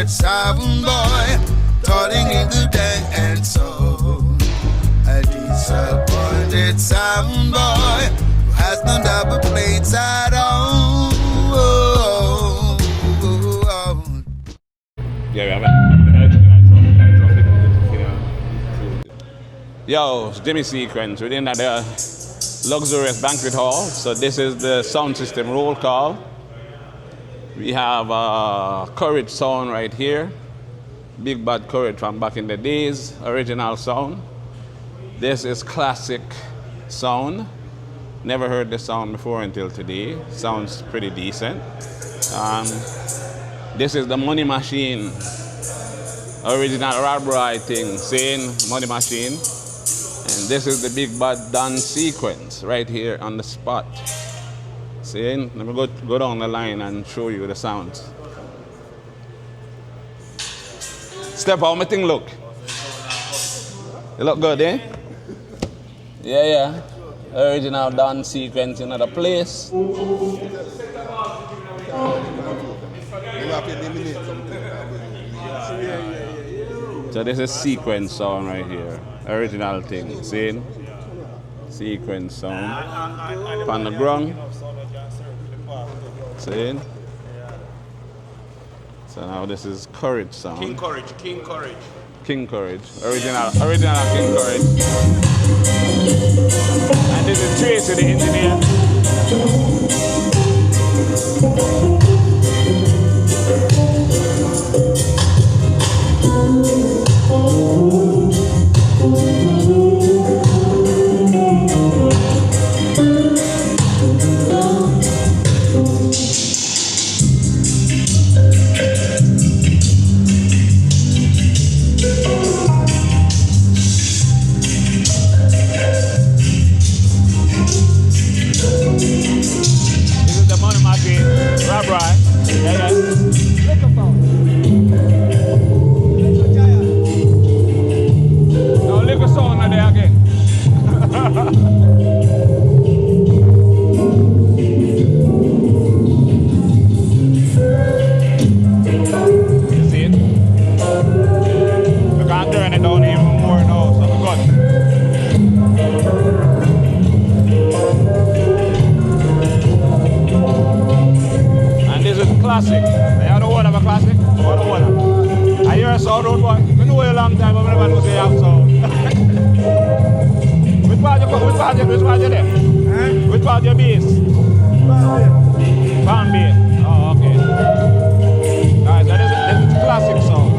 that sound boy, turning into dancehall. A disappointed sound boy who has no double plates at all. Yo, it's Jimmy Sequence within the luxurious banquet hall. So this is the sound system roll call. We have Courage sound right here. Big Bad Courage from back in the days, original sound. This is classic sound. Never heard the sound before until today. Sounds pretty decent. This is the Money Machine. Original Rob thing, saying Money Machine. And this is the Big Bad dance sequence right here on the spot. See, let me go down the line and show you the sounds. Step, how my thing look? You look good, eh? Yeah. Original dance sequence in another place. So this is sequence sound right here. Original thing, see? Sequence sound. On the ground. See? So now this is Courage sound. King Courage. King Courage. Original King Courage. And this is Tracy, the engineer. Classic. You know what of a classic? What a one. I hear a sound road one. We know a long time, but we never know say have sound. Which part you there? Eh? Which part your base? Palm Bay. Oh, okay. Alright, so this is classic sound.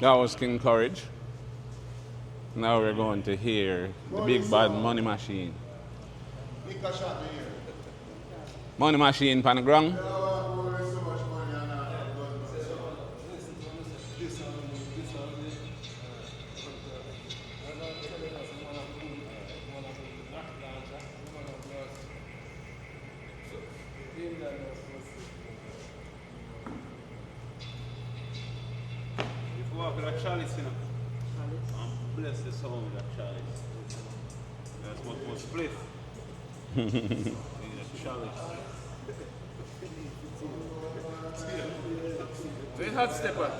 That was King Courage. Now we're going to hear the big bad money machine. Money machine pan the ground. Walk with a chalice, you know. And bless the sound with a chalice. That's what was split. A chalice. Where's hot stepper?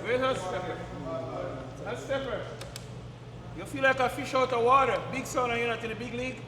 Where's hot stepper? Hot stepper. You feel like a fish out of water. Big sound and you're not in the big league.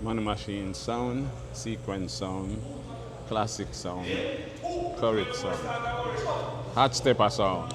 Money machine sound, sequence sound, classic sound, courage sound, hot stepper sound.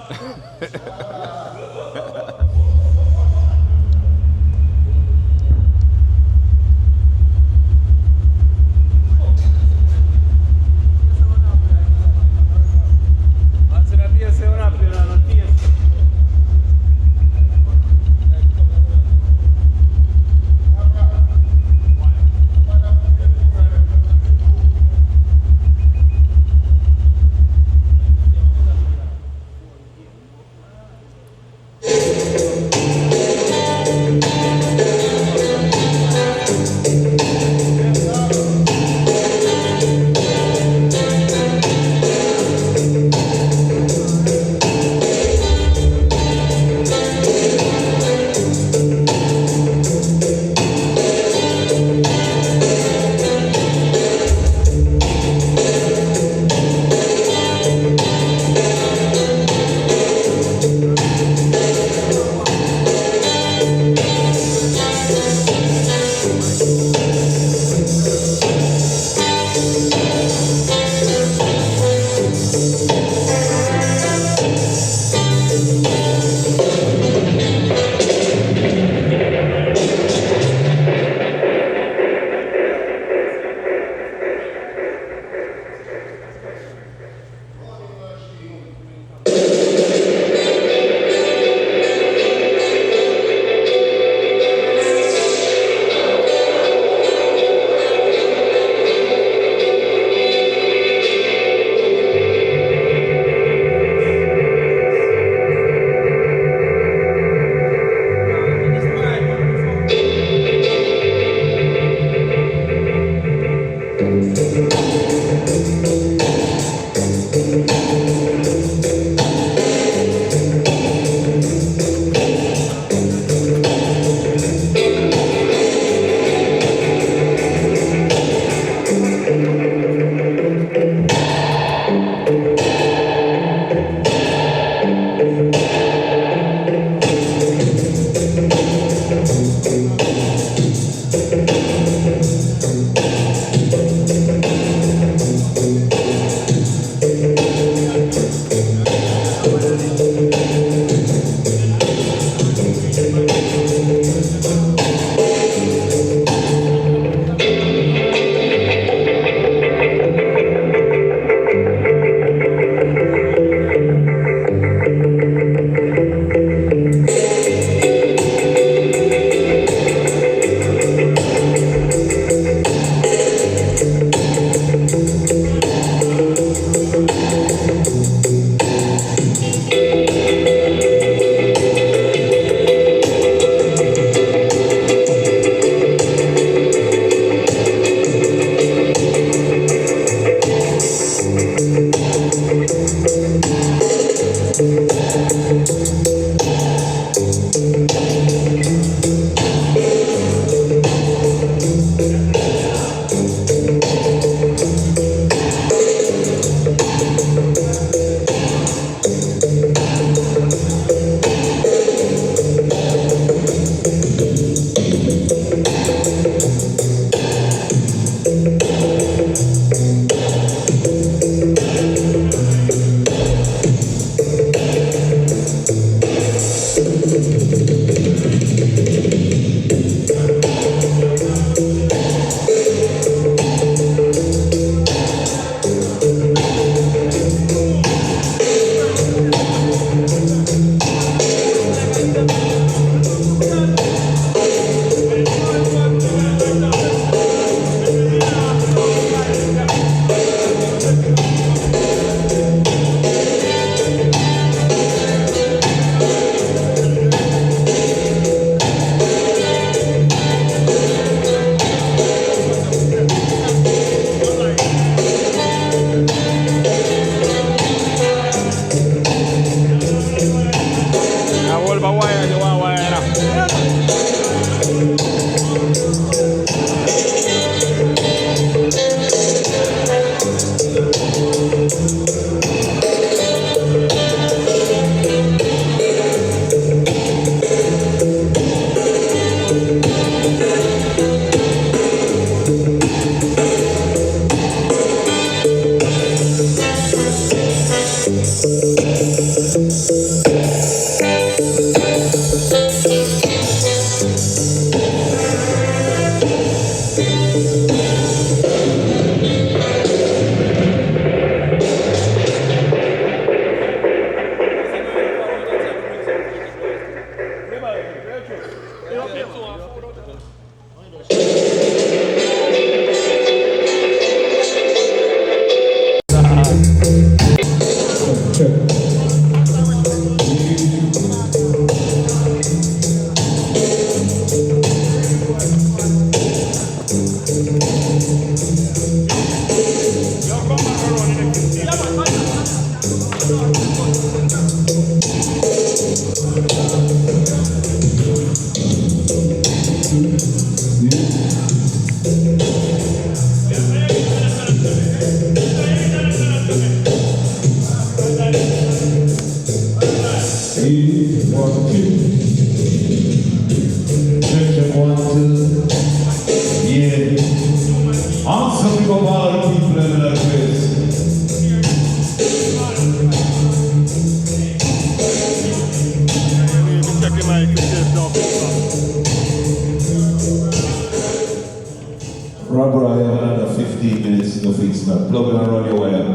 Robert, I have another 15 minutes to fix that. Plug it around your wire.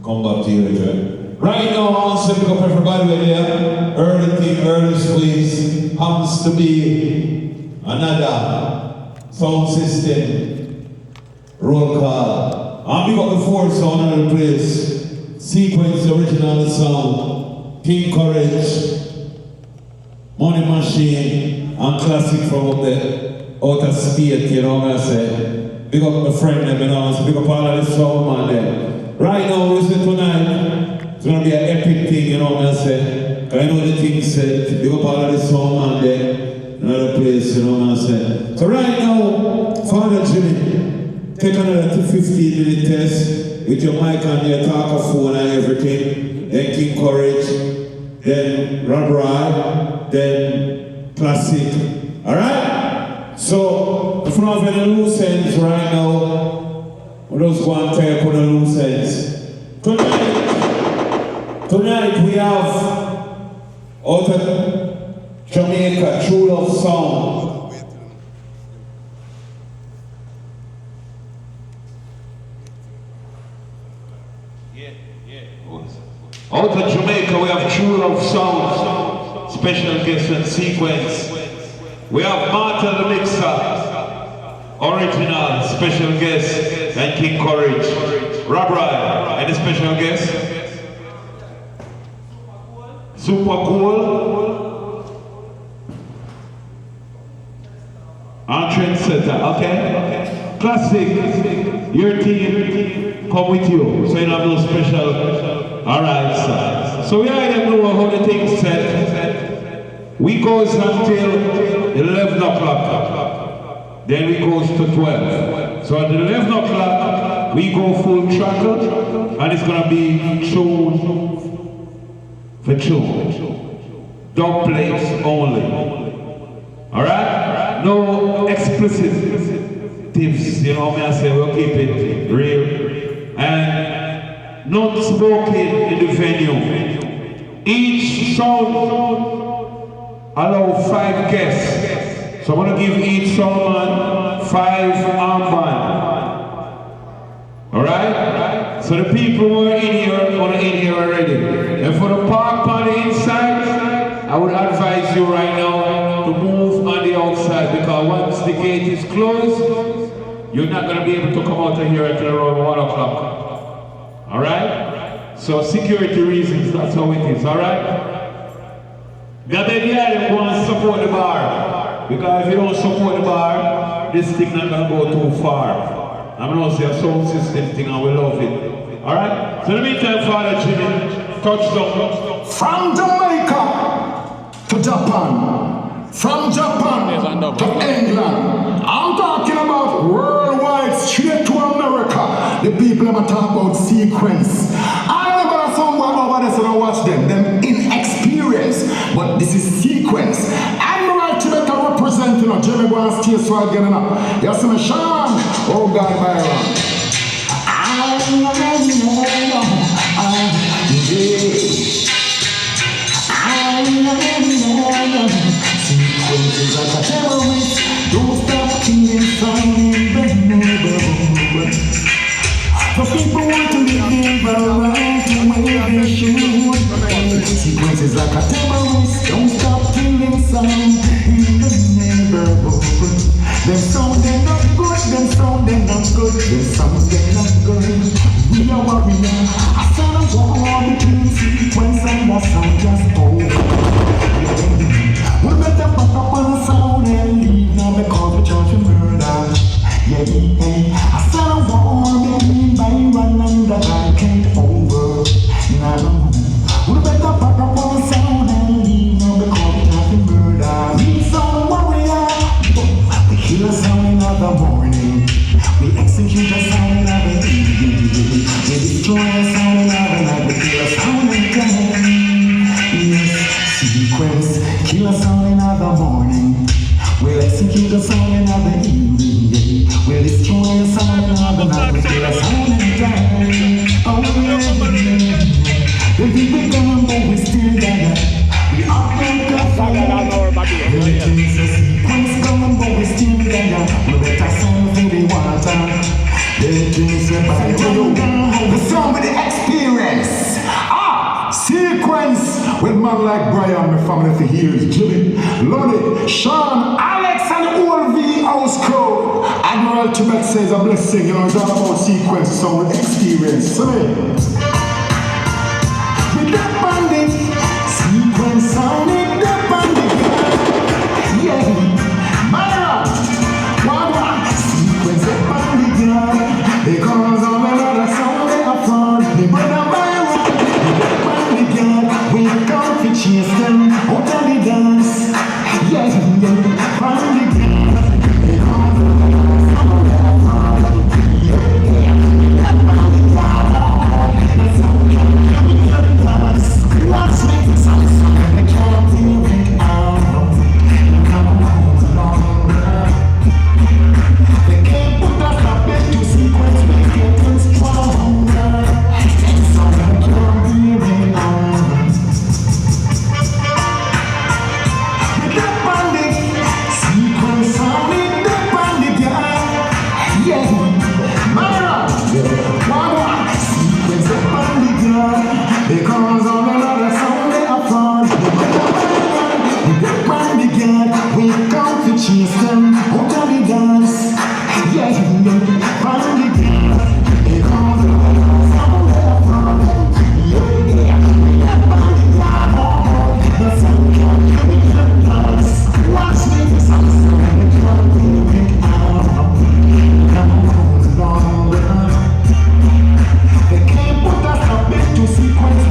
Come back to you later. Right now, I want to pick up everybody with you. Early team, early squeeze. Happens to be another sound system. Roll call. I'm big up the four sound in the place. Sequence, the original sound. King Courage. Money Machine. And Classic from up there. Out of state, you know what I say? Big up my friend, you know, so big up all of the sound man there. Right now, listen tonight, it's gonna be an epic thing, you know what I say? I know the thing said, big up all of the sound man there, another place, you know what I say? So right now, Father Jimmy, take another 15-minute test with your mic and your talker and everything. Then King Courage, then Gourage, then Classic. Alright? So, if you don't have any loose ends right now, we'll just go and take on the loose ends. Tonight we have out of Jamaica, True Love Song. Out of Jamaica we have True Love Song, special guest and sequence. We have Martha the Mixer, original, special guest, and King Courage. Gourage, any special guest? Super Cool. And Trendsetter, okay? Classic, your team come with you, so you don't have no special. Alright, sir. So we already know how the thing's set. We goes until 11 o'clock. Then we goes to 12. So at 11 o'clock, we go full throttle, and it's gonna be tune for tune. Dub plates only. Alright? No explicit tips, you know what I say, we'll keep it real. And not smoking in the venue. Each sound allow 5 guests. So I'm going to give each soundman 5 armband. Alright? So the people who are in here are in here already. And for the park on the inside, I would advise you right now to move on the outside, because once the gate is closed, you're not going to be able to come out of here until around 1 o'clock. Alright? So security reasons, that's how it is. Alright? Got the idea you want to support the bar. Because if you don't support the bar, this thing not going to go too far. I'm going to say a sound system thing and we love it. Alright? So in the meantime, Father Jimmy, touchdown. From Jamaica to Japan. From Japan to England. I'm talking about worldwide, straight to America. The people ever talk about sequence. I never someone over there so I watch them inexperienced. But this is sequence. I'm right to make a representing of Jimmy Brown's case so I get enough. You see me, Sean? Oh God, Byron. Sequences like a terrorist. Don't stop killing sound in the neighborhood. The people want to live around the way they should. Sequences like a terrorist. Don't stop killing sound in the neighborhood. Them sound they not good, them sound they not good, them sound they not good. We are warrior. I saw a war between sequence and the sound just over. We better back up on the sound and leave now because we charge for murder. Yeah, I said I want me by one and that I can't over. Now, we better pack up on the sound and leave now because we have been murdered. We sound warrior. We kill a sound in the morning. We execute a sound in the evening. We destroy a sound in the night. We kill a sound in the day. Yes, sequence. Kill a sound in the morning. We'll execute a sound in the evening. We'll destroy a sound in the night. We kill a sound in the day. Oh yeah. The people gone, but we still there. We are the sequence gone, but we still there. We better send for the water. The song with the experience. Sequence with man like Brian, my family for years. Jimmy, Lonnie, Sean, Alex, and the whole V House crew. Admiral Tibet says a blessing, you know, it's all about sequence, song with experience. The bandit, sequence sound in the bandit. Yeah, Myra, one, sequence the bandit yard. Because on another sound they are found. The brother Myra, the bandit yard. We come to chase them out of the dance. Yeah, bandit yard. Because on another sound they are found. What's making some song I can't feel it out. They can't put us up into sequence. We're getting stronger. It's song I can't feel it out. With the bandit, sequence sound with the bandit, yeah. Myra, one, sequence the bandit, yeah. Because on another sound they are found. The bandit yard, we come to chase them out of the dance. Yeah, bandit yard. Because on another sound they are found. Yeah, bandit yard. The sound can't be the dance. Watch me, the sound can't be it out. Come on, they can't put us up into sequence.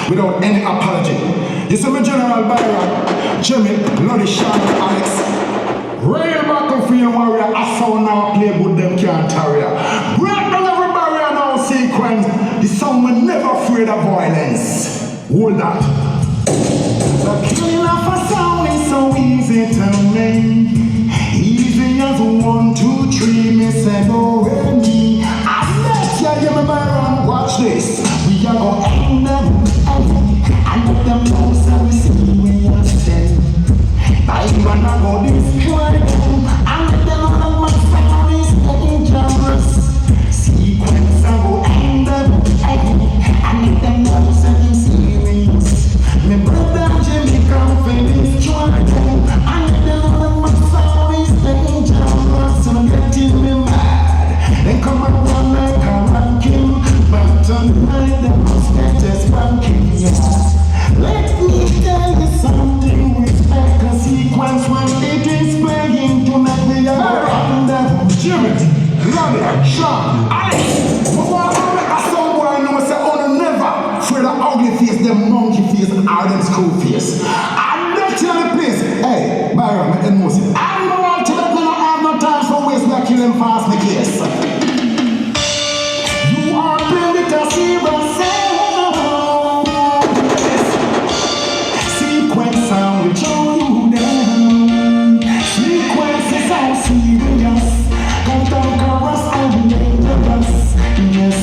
Without any apology. You see me General Byron, Jimmy, Lonnie, Sean, Alex. Real battlefield warrior, I saw now play with them can't tarry. Break down every barrier now sequence. The song will never afraid of violence. Hold that. The killing of a sound is so easy to make. Easy as 1, 2, 3, me say go with me. I bet you, Byron, watch this. We are gonna end them. And let them know so we see where you stand. I wanna go destroy them. And let them know that my sound is dangerous. Sequence I go end them. And let them know so I'm serious. My brother Jimmy come for destroy them. And let them know that my sound is dangerous. And I'm getting me mad. They come around like a ranking. But tonight the most latest banking, yes. Let me tell you something, respect a sequence when it is playing tonight. We are under Jimmy, Lonnie, Sean, Alex. But what I make a song boy I know say on never for the ugly face, the monkey face, and all them school face. I'm not telling the place. Hey, Byron, make them know say I'm the one to let me not have no time for waste like kill them fast the case. Sequence sound will show you down. Sequence is so serious. Don't conquer us and dangerous. Yes,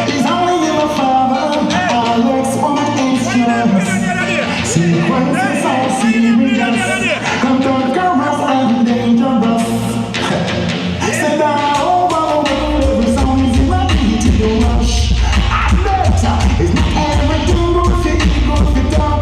it's only your father. Alex on instruments. Sequence is so serious. Don't conquer us and dangerous. Say down over the world, every song is ready to rush. I bet it's not everything good for talk.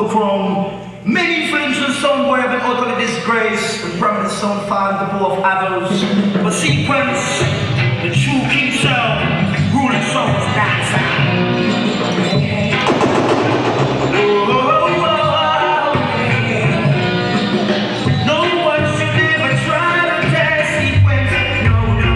sound from many influential sound boy have been utterly disgraced and prominent sound found the bow of others. But sequence, the true king sound, ruling songs dancehall. No one should ever try to test sequence. No, no.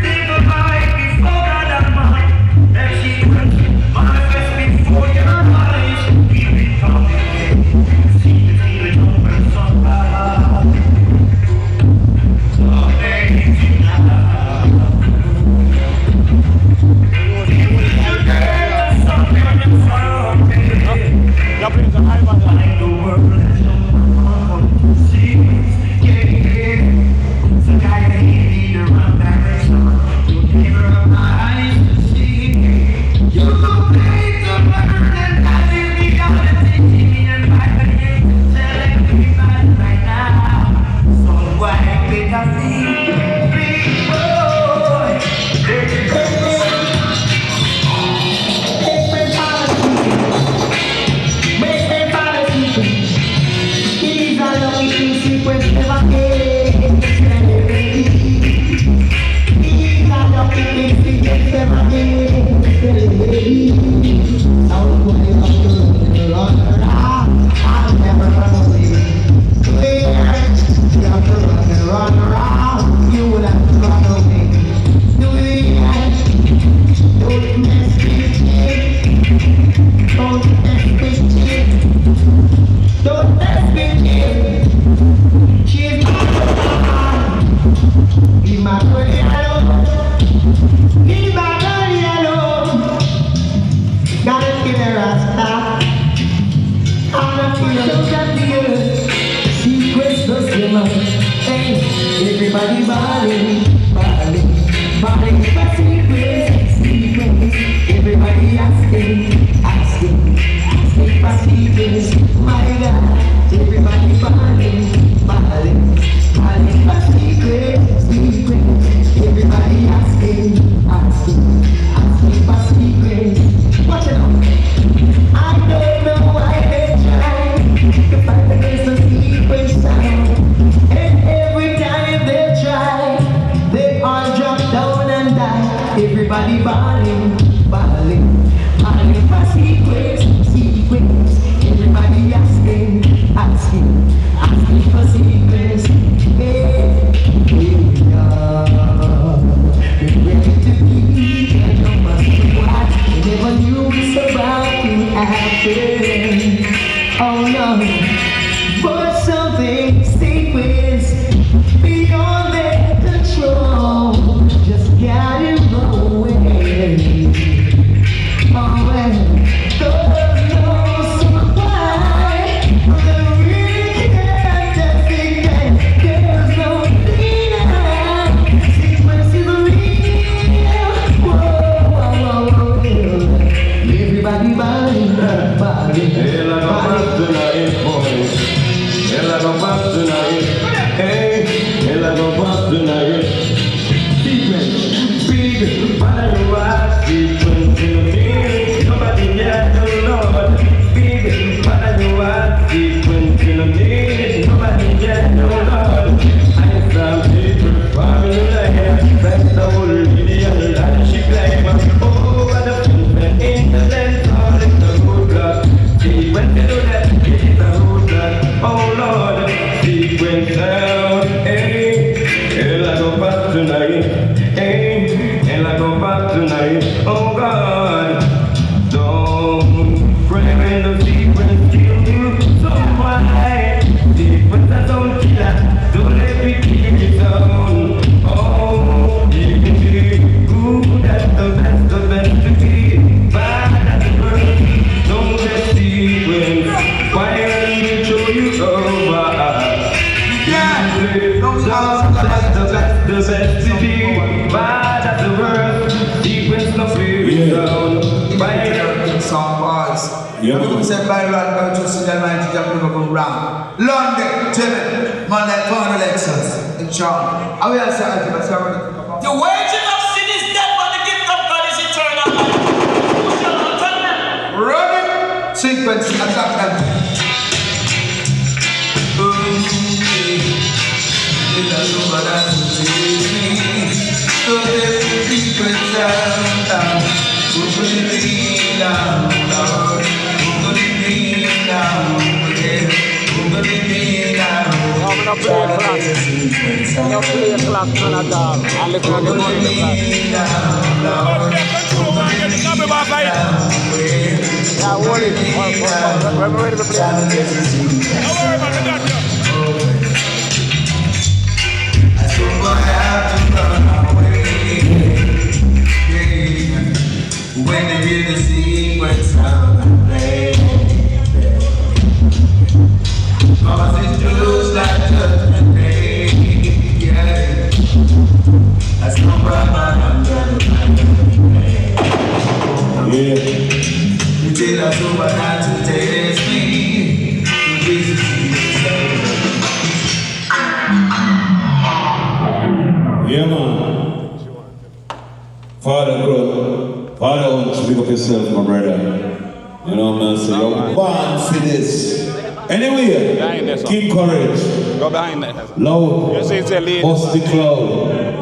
Live a life before God and man. That sequence manifest before your eyes. Keep it coming. See the feeling over sunrise. So days everybody balling, balling, balling, everybody asking, asking, asking for secrets, my God, everybody balling, balling, balling for secrets, secrets, everybody asking, asking, asking for secrets. Watch it out. I don't know why they try to fight against the secret sound. And every time they try, they all drop down and die. Everybody balling, balling, balling for secrets, secrets. Everybody asking, asking, asking for secrets. Hey, we're ready to keep and no matter what. We never knew this about to happen. Oh no, but something sequence beyond their control just got in the way. Oh well, God knows why. They really can't think that there's no leader. Sequence is real. Whoa, whoa, whoa, whoa. Everybody balling, balling, London, Germany, Monday, Corner, Lexus, in Charlotte. I will say, the wages of sin is death, but the gift of God is eternal life. Who shall not tell them? Run it, Sequence, attack them. It doesn't matter to take me. So let the sequence down. Who could it be down, Lord? Who could it be down? Who could it be down? I'm going to play a class. I'm going to play a class, man, at all. And listen to the money in the class. Yeah, hold it. We're ready to play. Don't worry about the doctor. I think I have to run away. When they hear the sequence sound and play. Cause it's just like Judgment Day. Yeah. That's no problem. Yeah. You did us over not to taste me. You Jesus, Yeah, man. Father Crud, Father Hunch, pick up yourself, my brother. You know what I'm saying? You're born for this. Anyway, Behind this one. keep courage. Go behind there. Loud. You see it's a lead. Bust the cloud.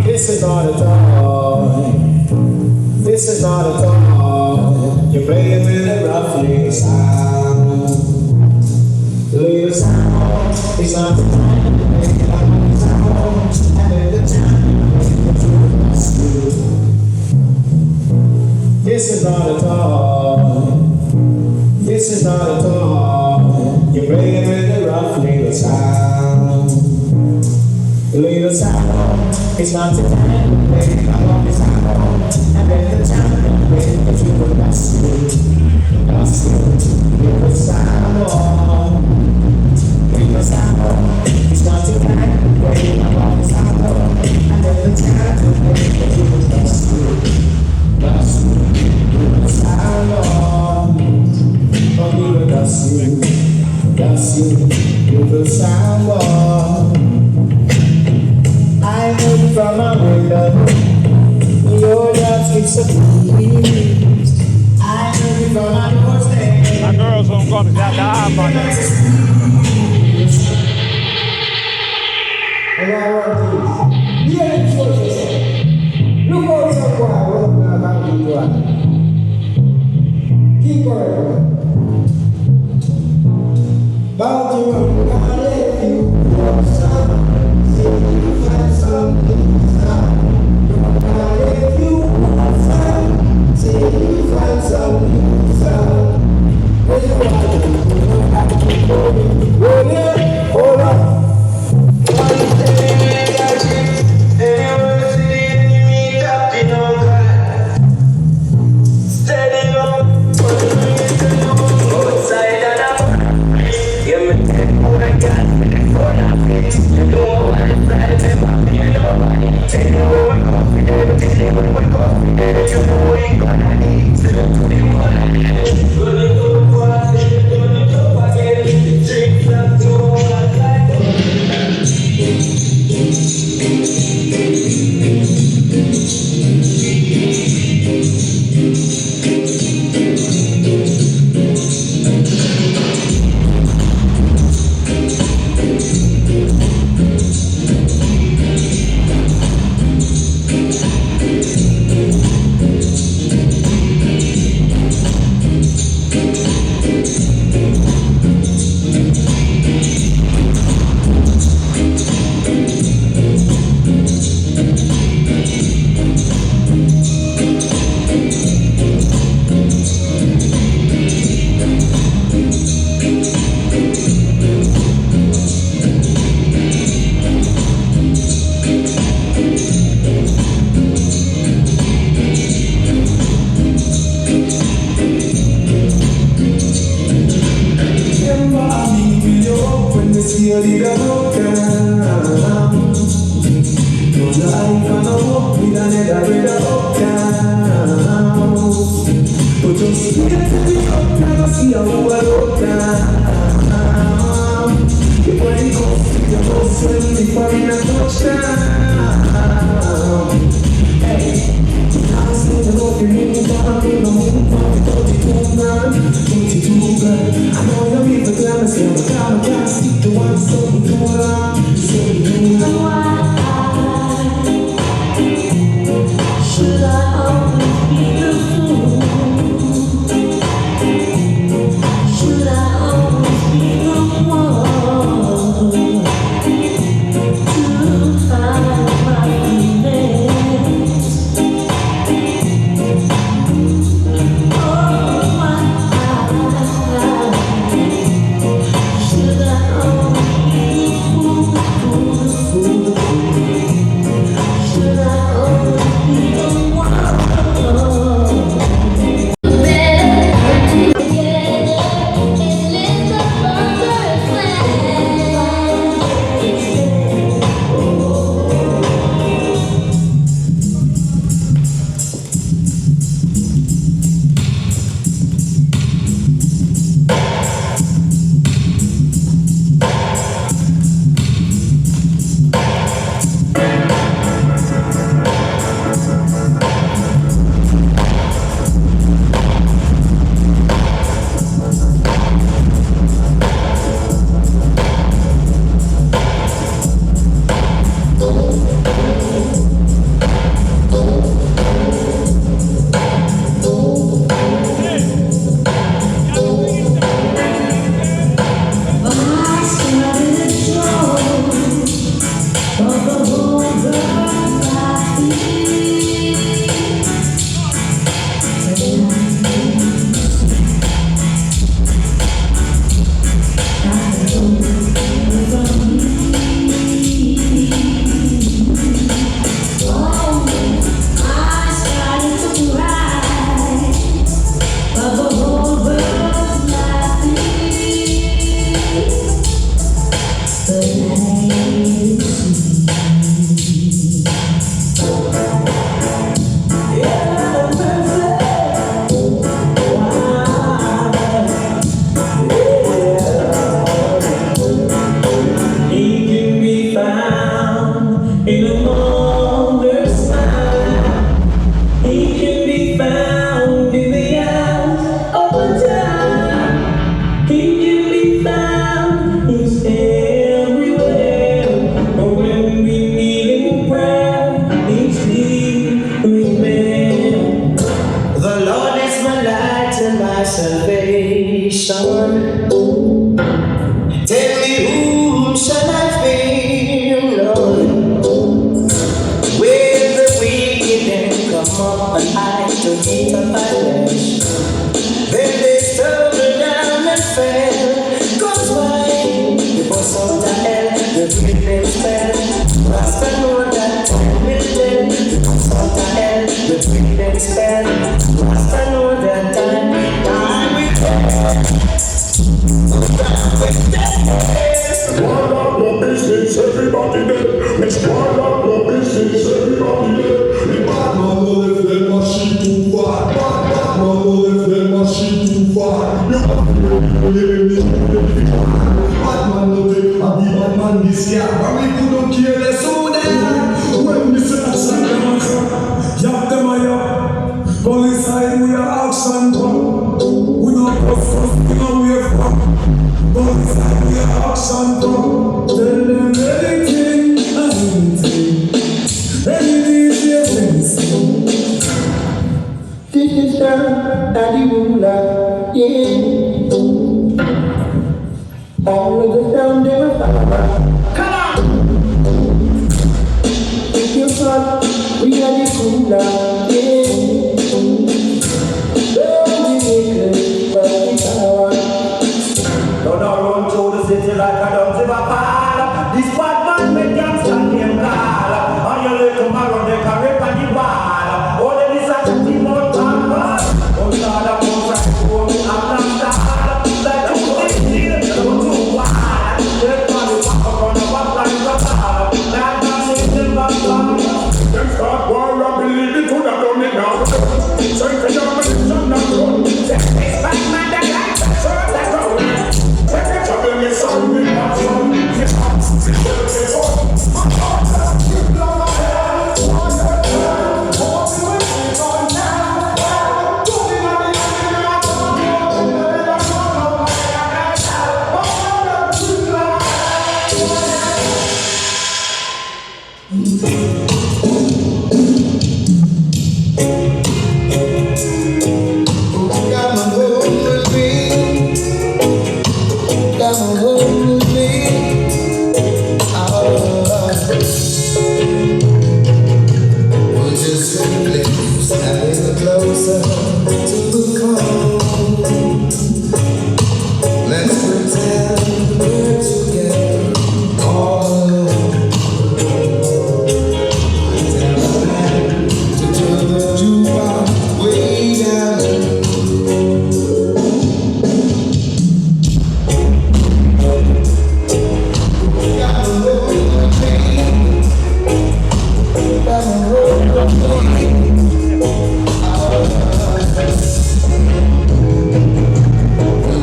This is not a time. This is not a time. You're playing with a roughly sound. Little sound. It's not the time to play it on the sound. And at the time you play it to the rescue. This is not a time. This is not a time. You're playing with a roughly sound. Little sound. It's not the time to play it on the sound. And at the time you play it to the rescue. Little sound. Little sound. It's not the time to play it on the sound. And at the time you play it to the rescue. Little sound. Oh, little that's you. Little sound. I heard from a window, your love keeps a breeze. I heard from a doorstep. My girls don't come to that half on that. And I want this. Hear it for yourself. Look how it's a boy, what I'm going to do. Keep going. Bound you up, I'll let you go. Something if you want some, say you find something sound. When you want to go, hold up. One day I did, and you will see me tapping on God. Steady up, put me to you outside and up. You may take what I got for that face. You know what I'm saying. Tell you what we're confident, tell you what we're confident, you know what you're gonna need, so don't tell me what I need. Gonna go again, drink that to all I like. you did a look down. No life and no hope, we done never read a look down. But just get to the top, now see how you are look down. If I go see your house when we find a touchdown. Hey. I say the Lord, you move on, you know, move on, 32 grand, 22 grand. I know you're even glad to see I'm a can't stick to one, so you do it, so you do it. Should I always be the fool? Should I always be the one to find my feelings?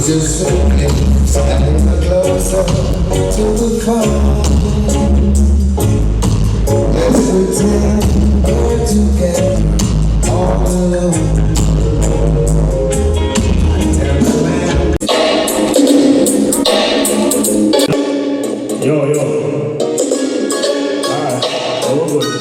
just so close, standing closer to the phone. Let's pretend we're together all alone. Yo. Alright, we're good.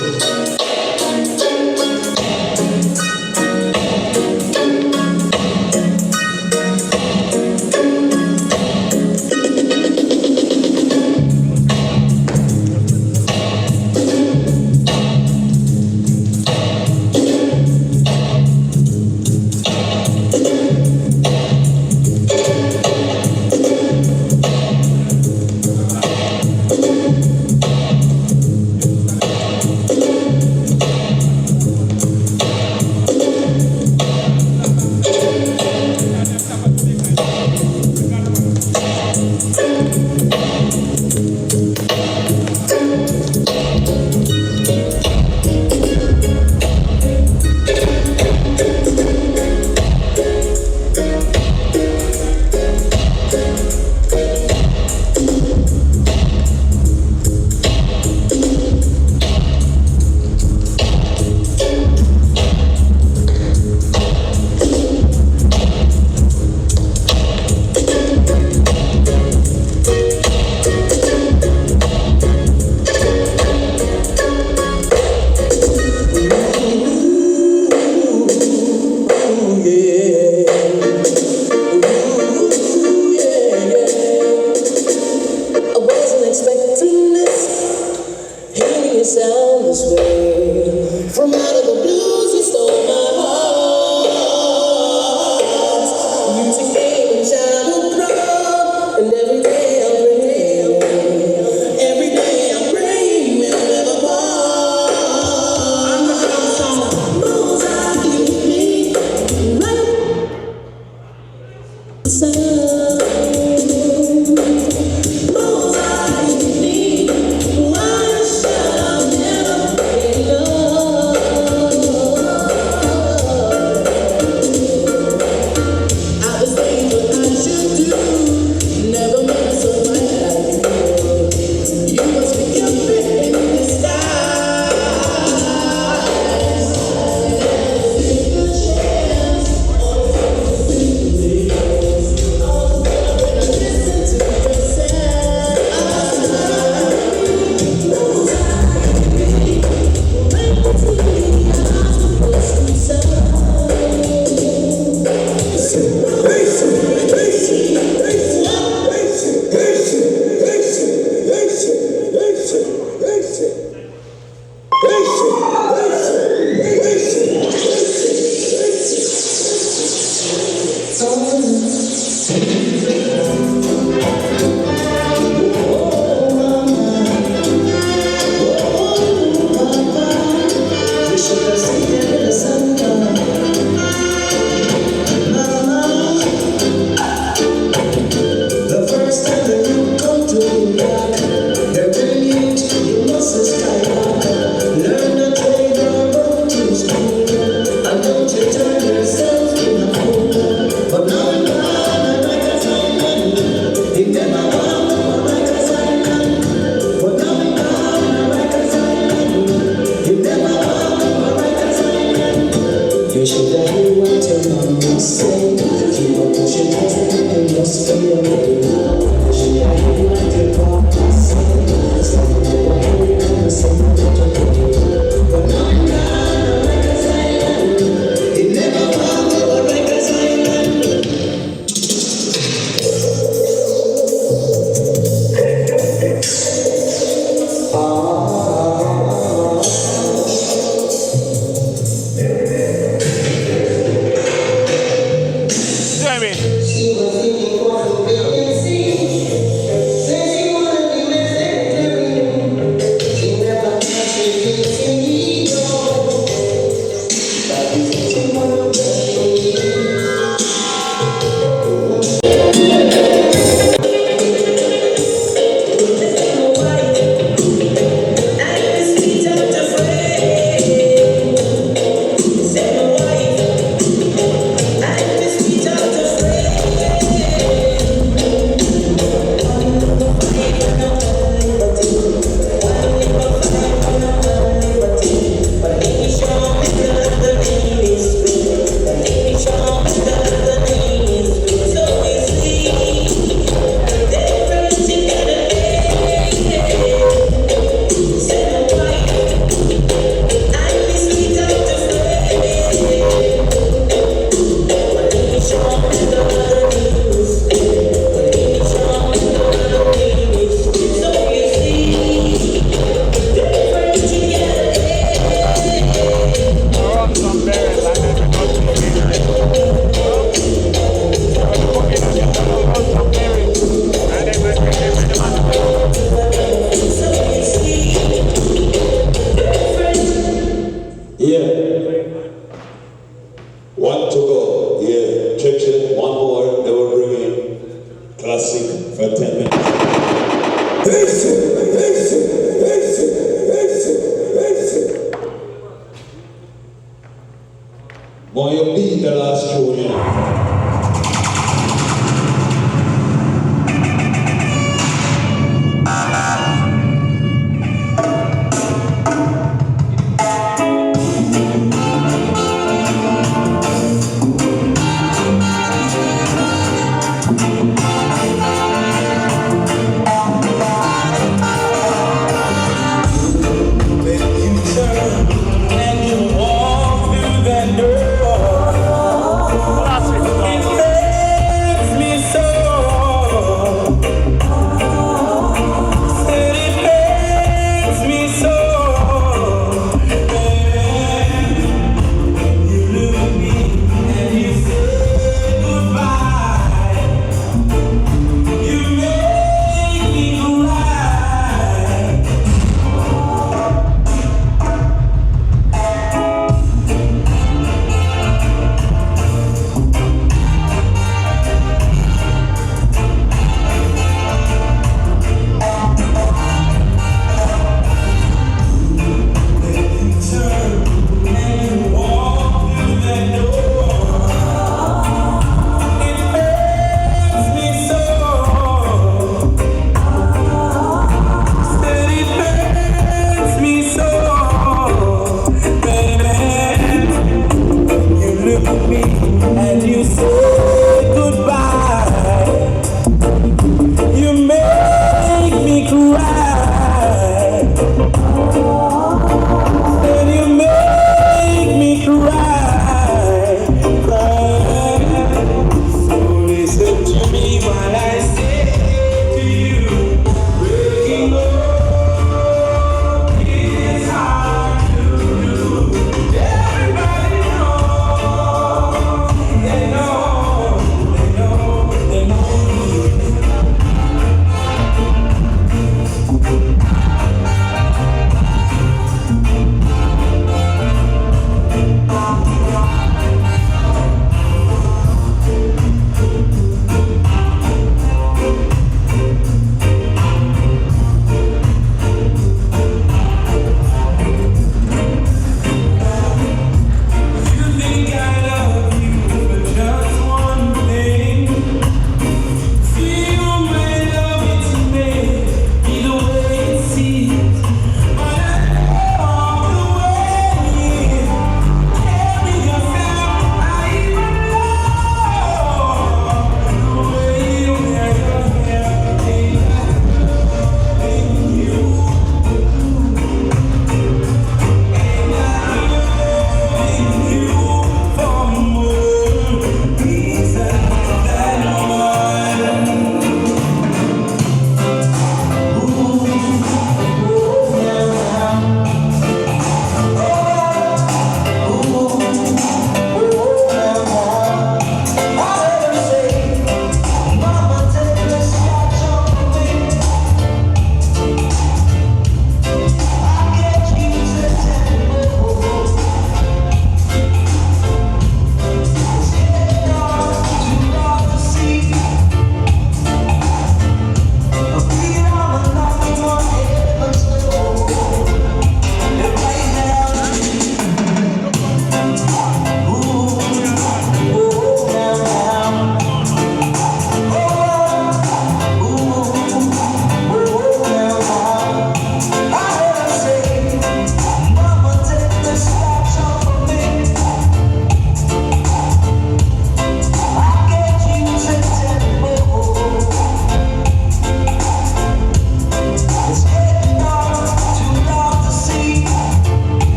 for 10 minutes. Boy, you beat the last show, you know.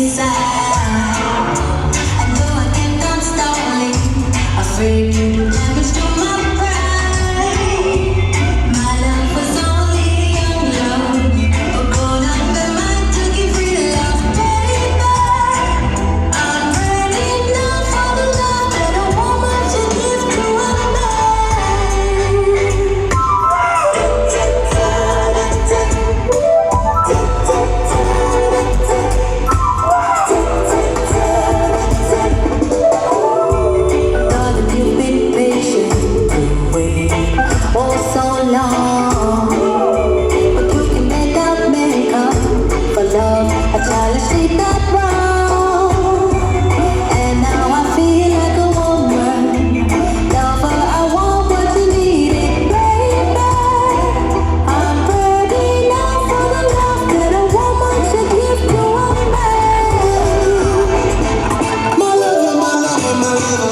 inside. And though I think I'm stalling, afraid you do damage to my pride. My love was only young love, but gone up the mind to give real love, baby. I'm ready now for the love that a woman should give to a Darling, you've been patient to wait for so long, but you can make up for love. A challenge ain't that wrong, and now I feel like a woman. Lover, I want what you needed, baby. I'm ready now for the love that a woman should give to a man. My lover, my lover, my lover.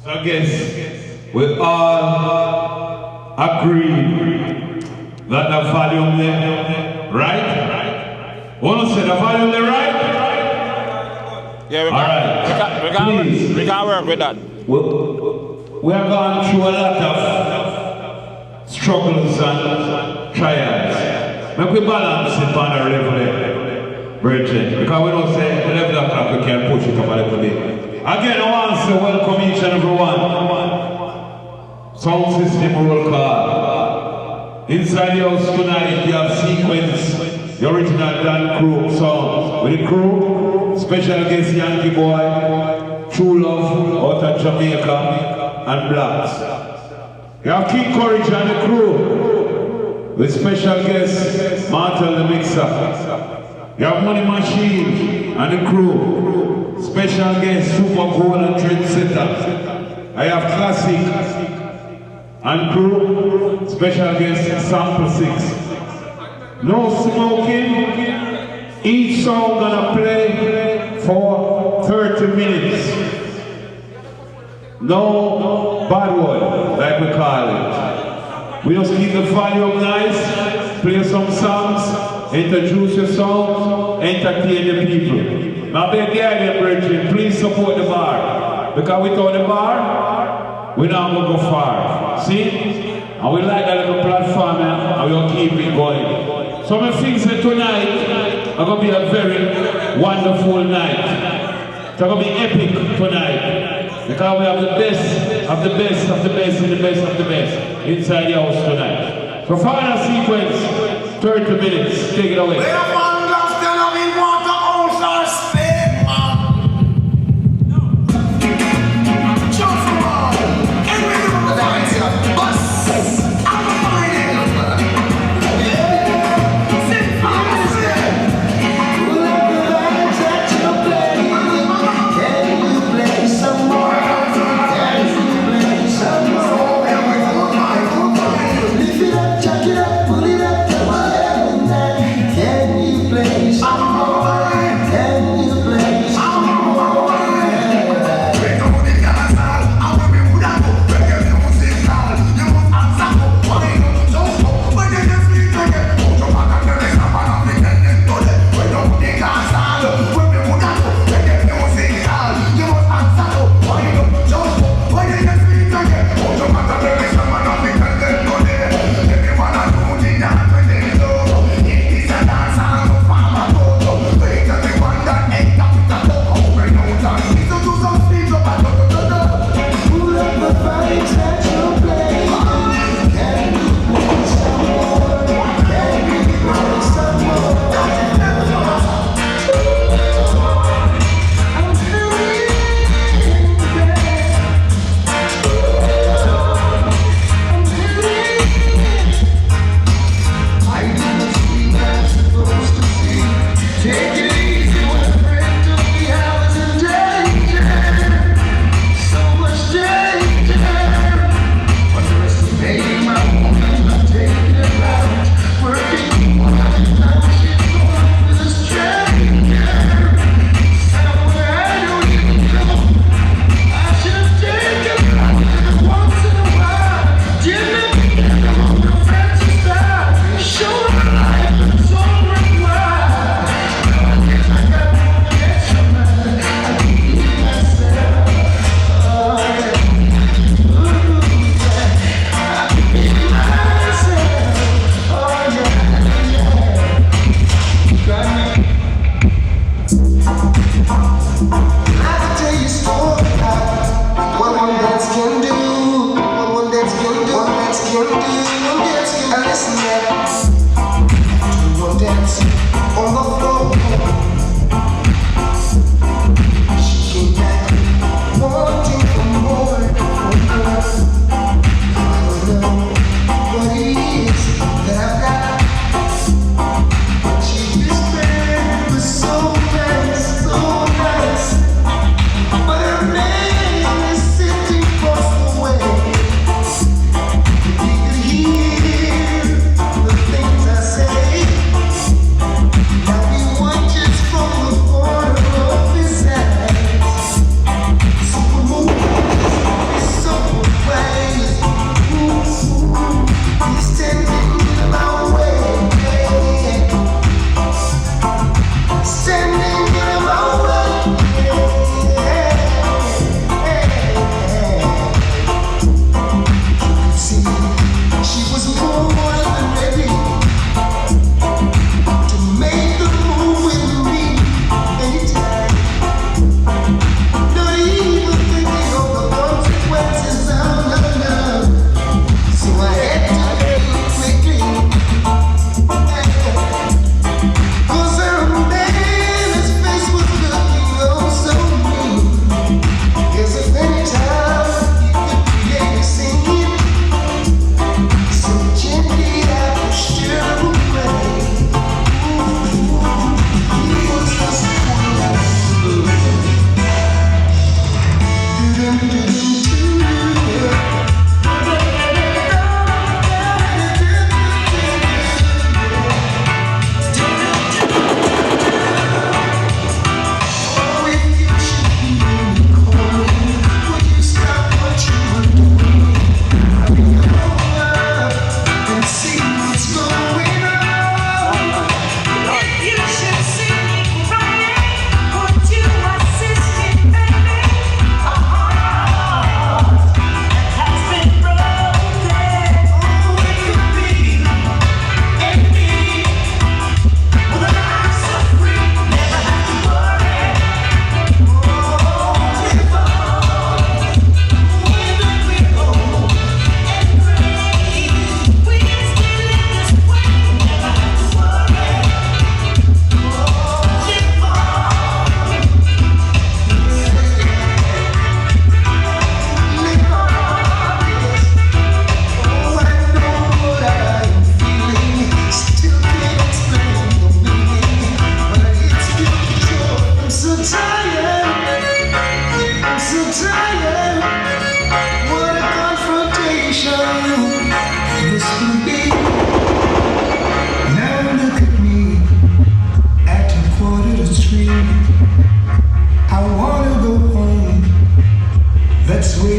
So I guess we all agree that the volume there, right? Wanna say the volume there, right? Yeah, we can work with that. We have gone through a lot of struggles and trials. Make we balance it on the level there, Bridget, because we don't say 11 o'clock we can push it up a little bit. Again, I want to say welcome each and everyone. Sound system roll call. Inside the house tonight, you have Sequence, the original Dan crew song. With the crew, special guest Yankee Boy, True Love out of Jamaica, and Blacks. You have King Courage and the crew, with special guest Martel the Mixer. You have Money Machine and the crew, special guest Super Gold and Trendsetter. I have Cassic and crew, special guest Sample 6. No smoking, each song gonna play for 30 minutes. No bad word, like we call it. We just keep the volume nice, play some songs, introduce your song, entertain the people. Now beg the idea, Bridget, please support the bar. Because without the bar, we're not going to go far. See? And we like that little platform and we'll keep it going. So I think that tonight is going to be a very wonderful night. It's going to be epic tonight. Because we have the best of the best of the best and the best of the best inside the house tonight. So final sequence, 30 minutes. Take it away. Pull it up, can you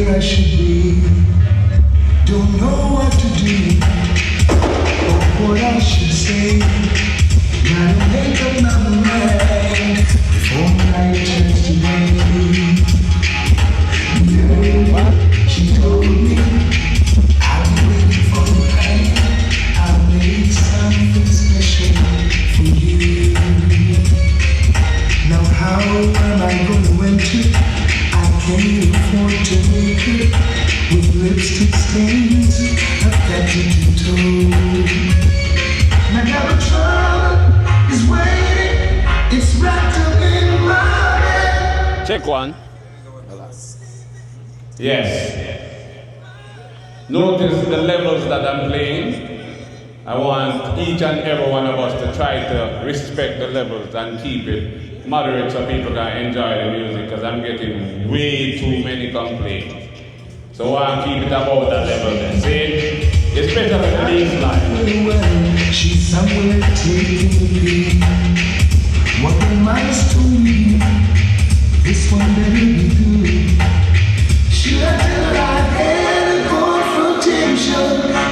where I should be. Don't know what to do or what I should say. Gotta make up my mind before night turns to day. She told me I'll be waiting for you, honey. I'll make something special for you. Now how am I gonna enter? I can't afford to make it with lipstick stains. I've got to tiptoe. Now the trouble is waiting. It's wrapped up in my bed. Check one. Yes. Notice the levels that I'm playing. I want each and every one of us to try to respect the levels and keep it moderate so people can enjoy the music, because I'm getting way too many complaints. So I want to keep it about that level. See? It's better than the baseline. She's somewhere taking the lead. What the mice told me, this one better be good. Should I tell her I had a confrontation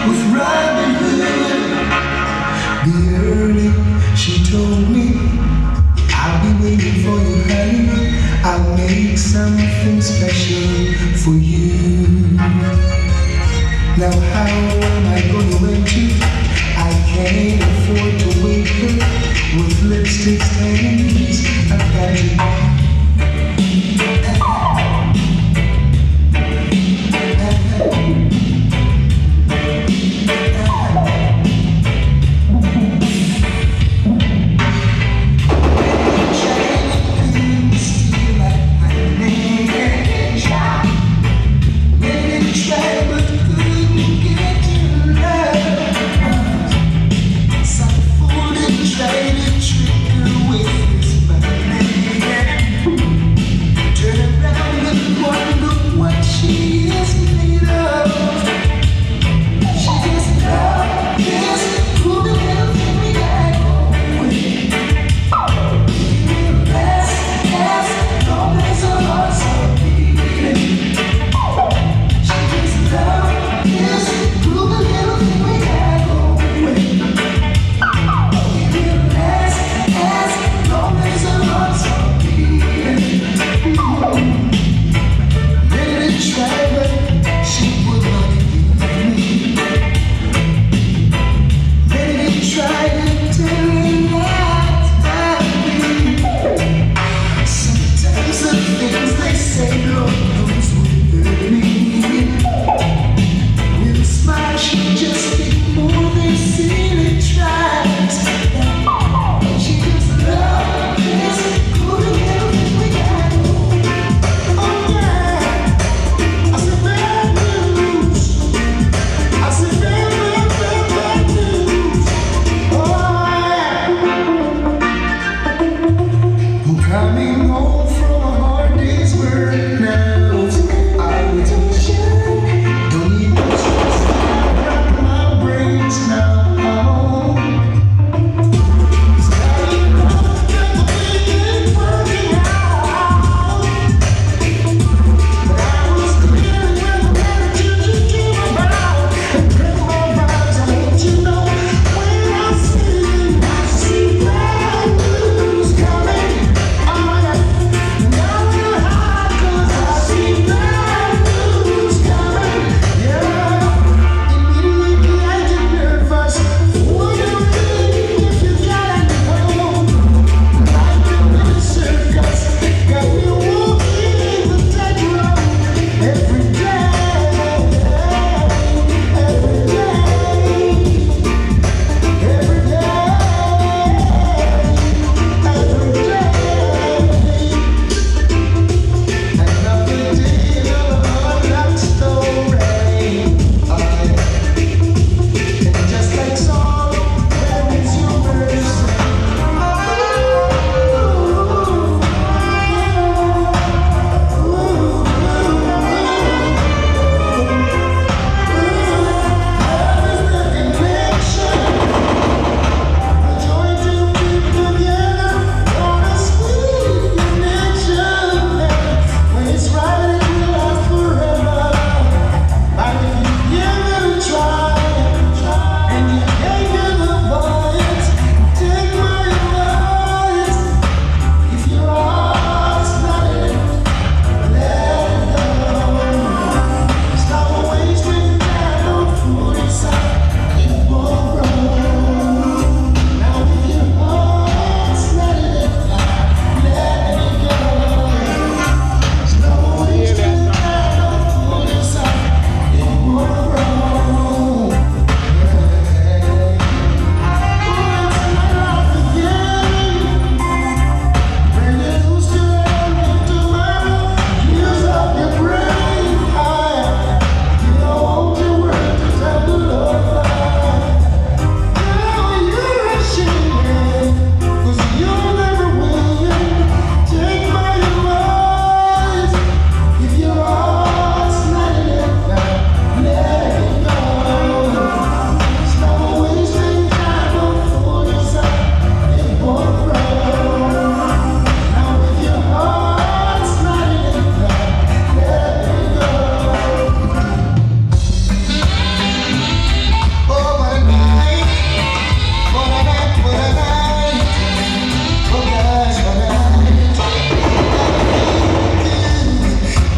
with Robin Hood? Be early, she told me, I'll be waiting for you, honey. I'll make something special for you. Now how am I gonna wait you? I can't afford to wait her with lipstick stains. I've got to. Try to trick her with this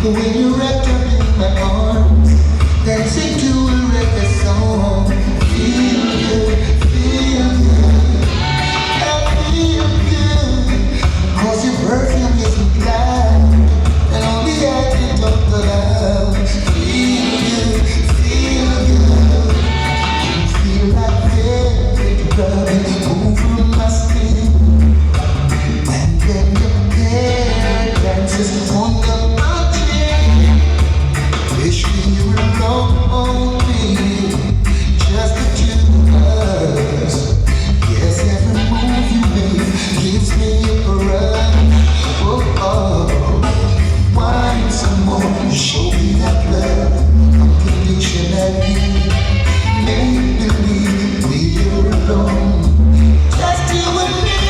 When you're wrapped up in my arms, dancing to a reggae song. Feel good, feel good. I feel good, 'cause your perfume is loud, and only I can talk aloud. Feel good, feel good. Feel like velvet rubbing over my skin, and then your hair dances on the mountain. Wish we were alone, just the two of us. Yes, every move you make gives me a run. Oh, oh. Want some more? Show me that love unconditionally. Make believe we're alone, just you and me.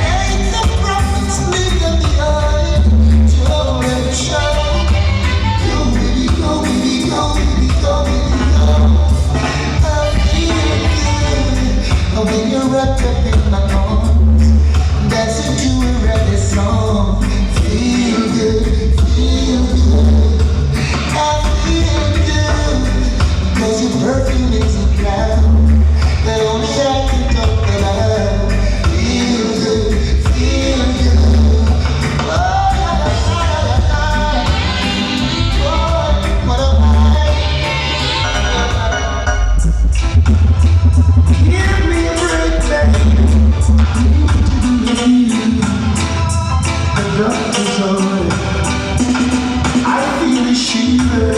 Ain't the prophets live in the eye? Don't let it show. Go, baby, go, baby, go, baby, go, baby, go. I feel good. Oh, when you're wrapped up in my arms, dancing to a reggae song. Feel good, feel good. I feel good, 'cause your perfume is a cloud that only I can talk about. Feel good, feel good. Oh, what a night. Give me a break, baby. The doctor's on it. I feel a shiver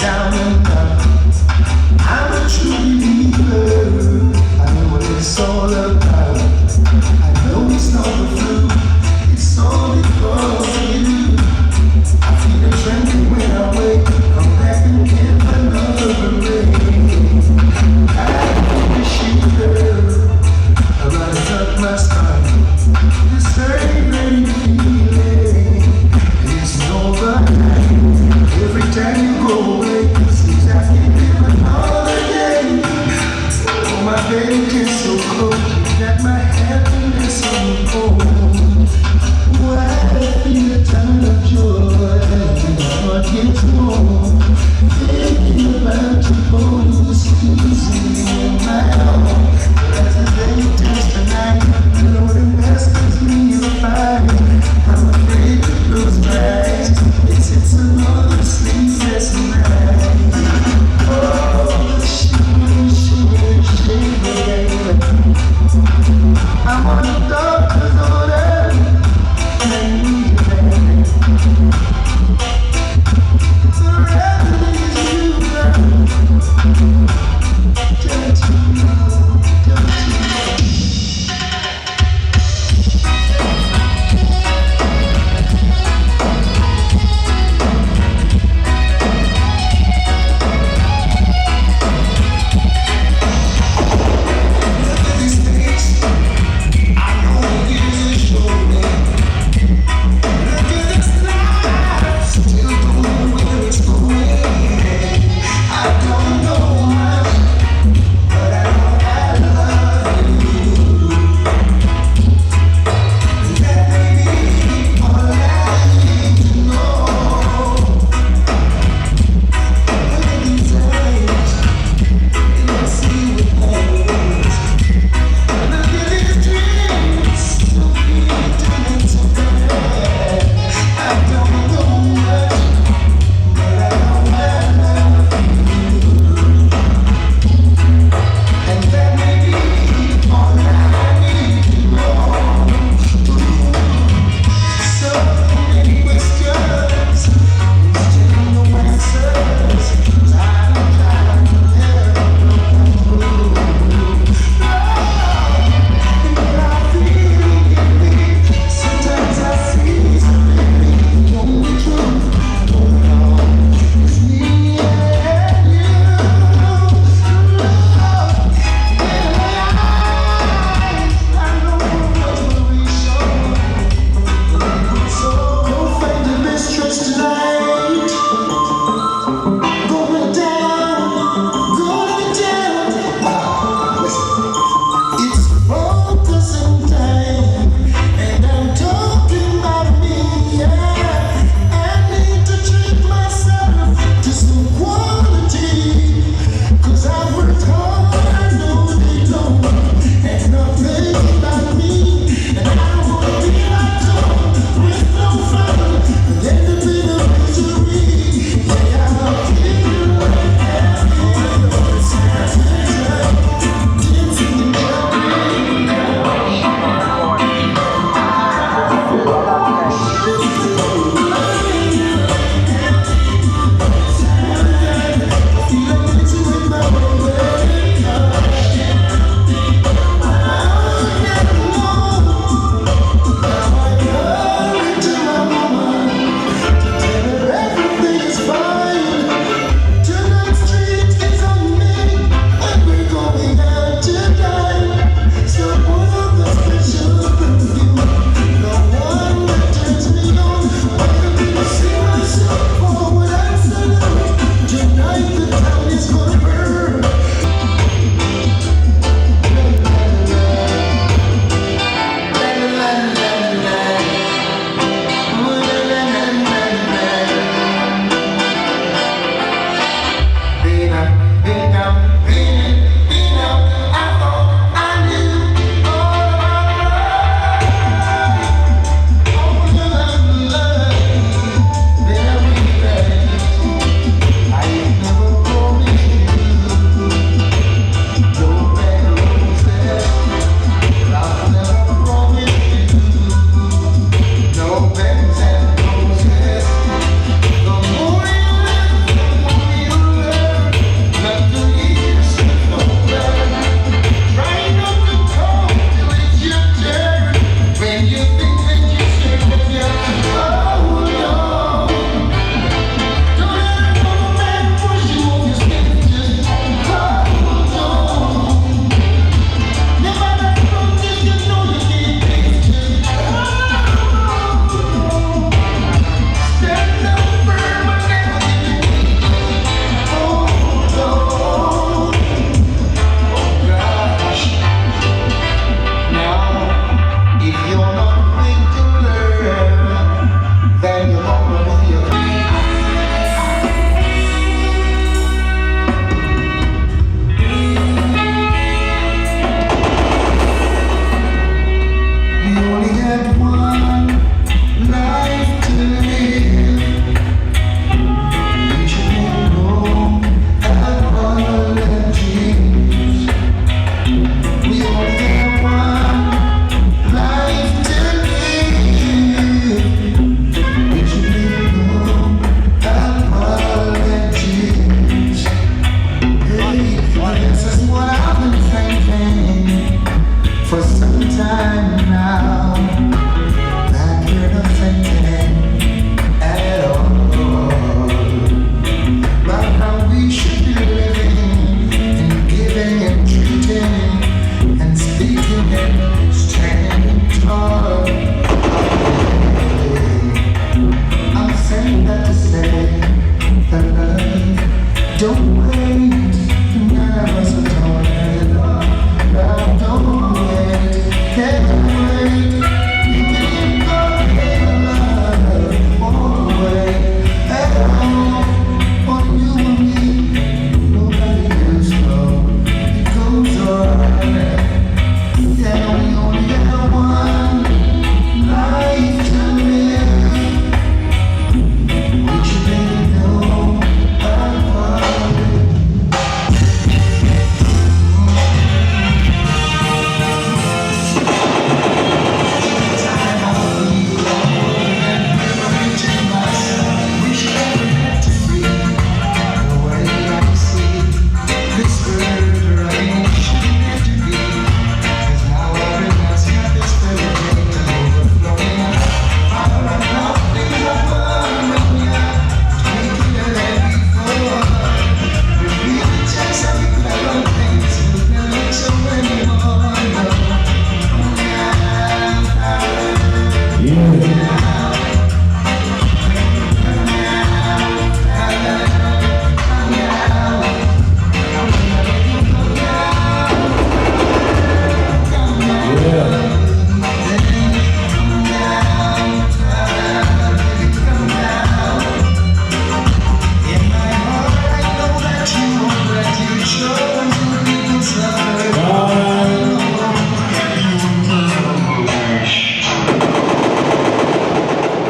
down and up. I'm a true believer. I know what it's all about. I know it's not the flu. It's all because of you. I feel a trembling when I wake. Come back and give another rain. I feel a shiver about to touch my spine. This very, very feeling. It's overnight. Every time you go away, it seems I can live another day. Oh, my baby is so close, got my happiness on the phone. Why I feel a ton of joy, and my heart gets warm. Thinking about you, holding the squeezing in my arms. As the day turns to night, I know the best is me to find. I'm afraid to close my eyes. It's another sleepless night. Oh, shiver, shiver, shiver. I'm on a doctor's order, and I need you, baby. The remedy is you, girl. Don't you know, don't you know? These days, I know it is a show, man.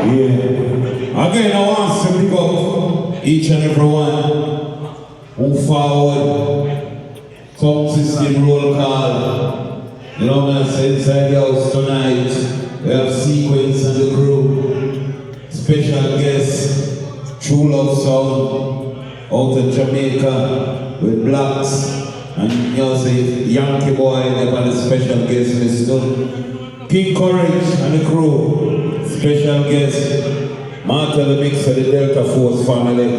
Yeah. Again, I want to pick up each and every one who forward some system roll call. You know what I'm saying? Inside the house tonight, we have Sequence and the crew. Special guest, True Love Sound, out of Jamaica with Blacks. And you know, say Yankee Boy, they have a special guest list too. King Courage and the crew, special guest. Martha the mix for the Delta Force family.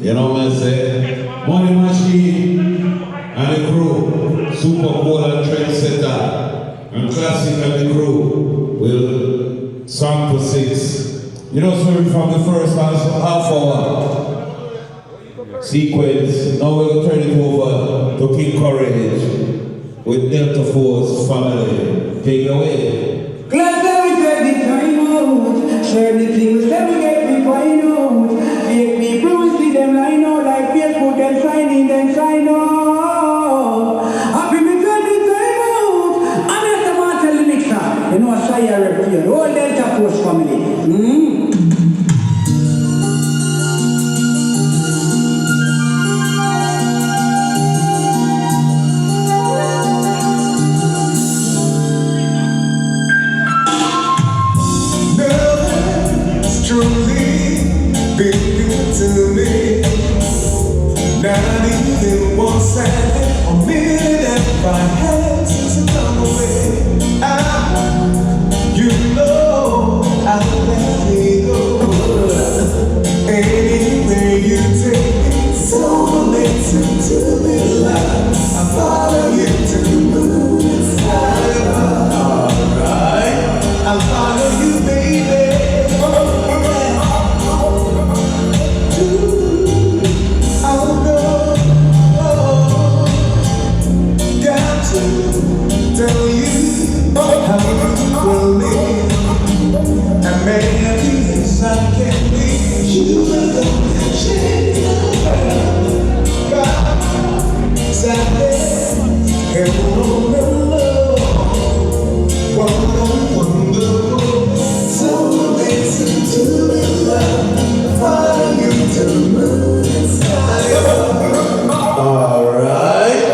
You know what I'm saying? Money Machine and the crew, Super Bowl and Trendsetter. And Cassic and the crew will song to 6. You know, so from the first half hour. Sequence, now we'll turn it over to King Courage with Delta Force family. Take it away. Glad that we get the time out. Share the things that we get the find out. Make people we see them line out like Facebook, them signing, them sign out. Happy we get the time out. And that's the man tell the mixer. You know, I say I repeat. All Delta Force family. Not even 1 second or minute if I had since I come away. You know I'll let me go. Anywhere you take me, so amazing to be alive. I follow you to the moon and sky. Alright, I'll follow you, baby. Tell you how you will live, and maybe yes I can be. You will change the world. God, Saturday, and love, wonderful, so amazing to be loved. Follow you to the moon and sky. All right.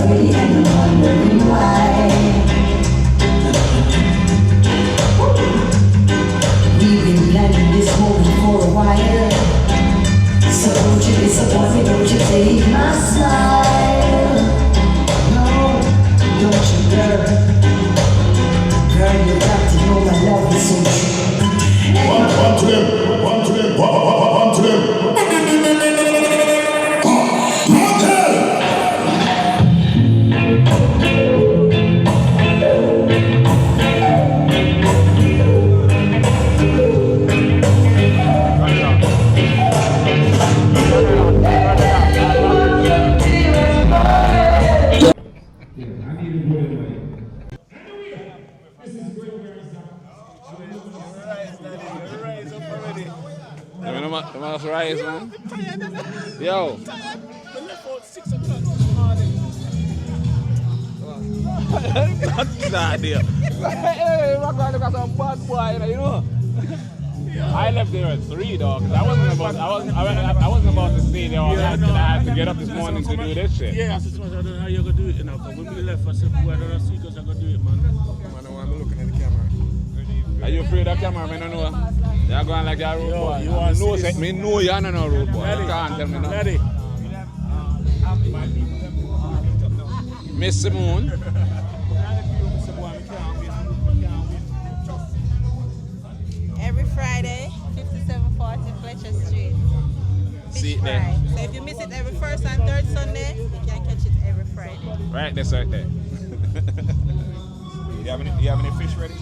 ready and wondering why. We've been planning this moment for a while. So don't you disappoint me, don't you take my smile. No, don't you, girl. Girl, you got to know my love is so true. One to them, one to them, one to them. You must rise, man. Yo. Nah, dear. Hey, I'm going to look at some bad boy, you know. I left there at 3, dog. I wasn't about to stay there all night. I had to get up this morning to do this shit. Yeah, I just want to know how you're going to do it, you know. But when we left, I said, boy, I don't see because I'm going to do it, man. Man, I'm looking at the camera. Are you afraid of camera, man? I don't know. You're going like you're a road boy. You want to know, say, me know you're not a road boy. You can't tell me no. Ready? Miss Simone. Every Friday, 5740 Fletcher Street. See it Fry. there. So if you miss it every first and third Sunday, you can catch it every Friday. Right, that's right there. You have any fish ready?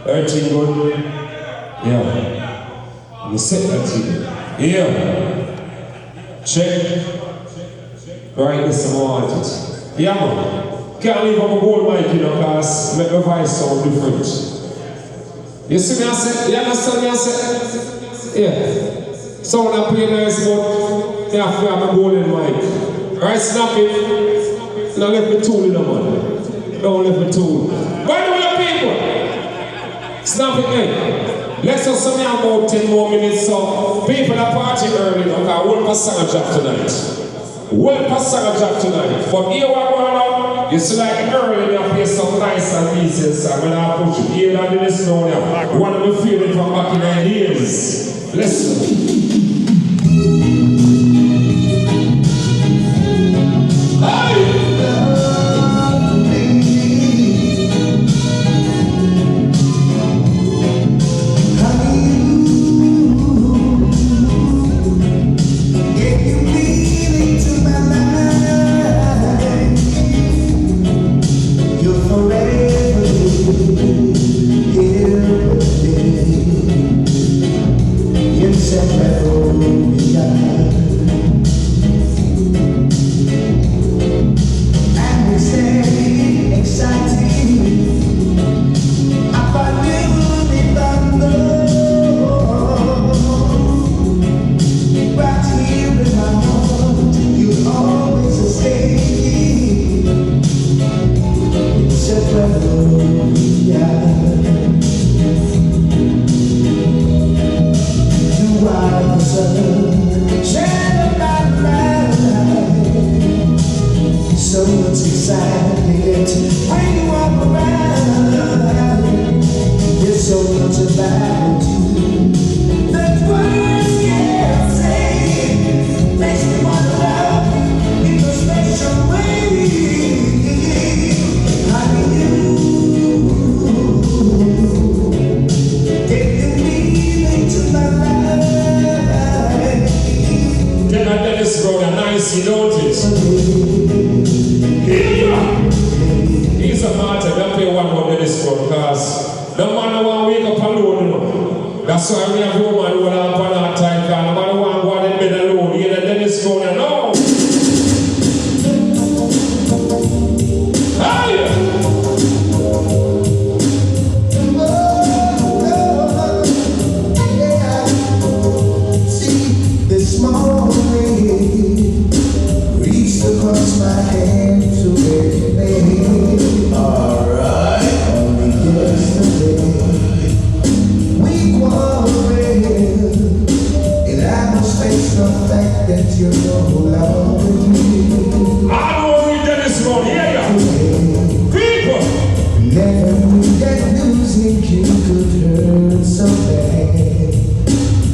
Everything good? Yeah. You set that thing. Yeah. Check. Right, this is more it. Yeah, man. Can't leave on a gold mic, you know, because make my voice sound different. You see me, I said? You understand me, I said? Yeah. So when I play nice, but you have to have a golden mic. Right, snap it. Now let me tool in the man. Don't let me tool. By the way, people, snap it, hey. Let's just sum about 10 more minutes, so people are party early, okay? We'll pass a job tonight. We'll pass a job tonight. But here we're going on, it's like early, they play some nice and decent song. When I put you here and this now, yeah. One of the feeling from back in the years. Listen. see, don't it? Yeah. He's a matter, don't pay one more this one, because no man want to wake up alone, you know. That's why we have a woman who have on our time, because no man want to go in bed alone, you know, then it's going to know. This morning, reached across my hand to make me. Alright. Only yesterday, we quarreled, and I must face the fact that you're no longer here. I don't read that this morning, yeah. People! Never knew that losing you could hurt so bad.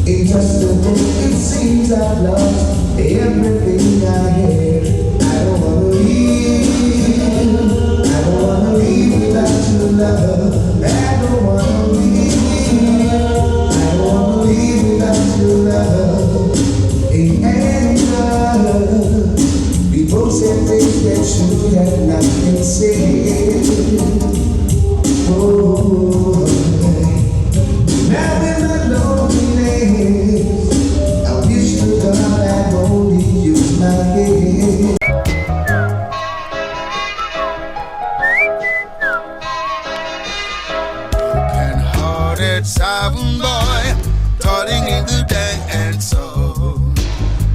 In just a day, it seems I've lost everything I had. I don't wanna leave. I don't wanna leave without your love. I don't wanna leave. I don't wanna leave without your love. In anger, we both said things that should have not been said. Oh, now in my loneliness, I wish to God I'd only use my head. Broken-hearted sound boy, darting in the dance hall.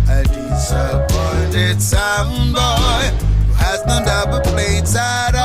A disappointed sound boy who has no double plates at all.